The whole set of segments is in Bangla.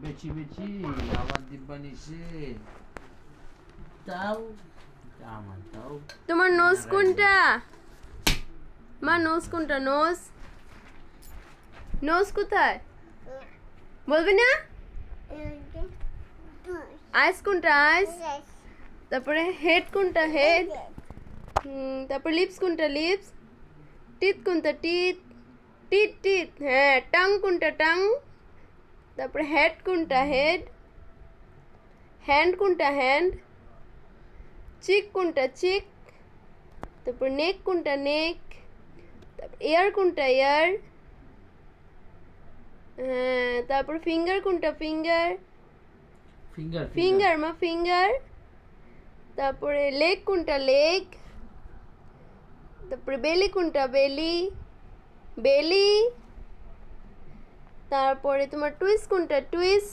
বেচি বেচি আবার দিব্যা নিছে তাও আমার তাও। তোমার নোজ কোনটা মা? নোজ কোনটা? নোজ নোজ কোথায় বলবি না? আইস কোনটা? আইস। তারপরে হেড কোনটা? হেড। তারপর লিপস কোনটা? লিপস। টিথ কোনটা? টিথ। টিথ টিথ হ্যাঁ। টাং কোনটা? টাং। তারপরে হেড কোনটা? হেড। হ্যান্ড কোনটা? হ্যান্ড। চিক কোনটা? চিক। তারপর নেক কোনটা? নেক। তারপর এয়ার কোনটা? এয়ার। হ্যাঁ। তারপর ফিঙ্গার কোনটা? ফিঙ্গার। ফিঙ্গার ফিঙ্গার মা ফিঙ্গার। তারপরে লেগ কোনটা? লেগ। তারপরে বেলি কোনটা? বেলি। বেলি। তারপরে তোমার টুইস কোনটা? টুইস।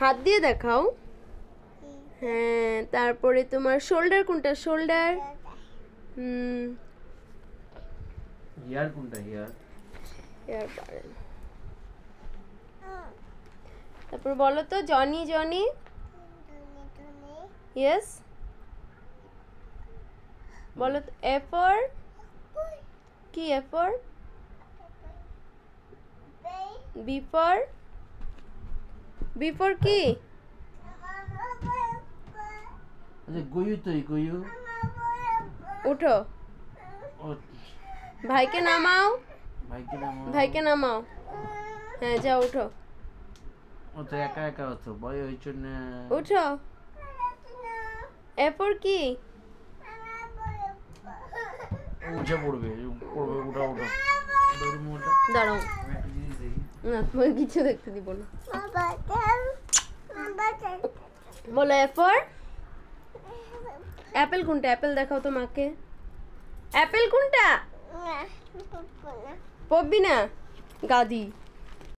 হাত দিয়ে দেখাও। হ্যাঁ। তারপরে তোমার শোল্ডার কোনটা? শোল্ডার। ইয়ার কোনটা? ইয়ার। ইয়ার পারেন। তারপর বলো তো জনি জনি। ইয়েস বলো তো। এ ফর কি? A for B for B for কি? আচ্ছা গয়ু তো গয়ু। উঠো ভাইকে নামাও। ভাইকে নামাও। ভাইকে নামাও। হ্যাঁ যাও উঠো। ও তো একা একা হতো ভয় হয়েছে না। উঠো। এ ফর কি? উঠে পড়বে পড়বে উঠা উঠা দাঁড়াও না তোমাকে কিছু দেখতে দিব না। বলো এ ফর অ্যাপেল কোনটা? অ্যাপেল দেখাও তো মাকে। অ্যাপেল কোনটা? পড়বি না গাদি।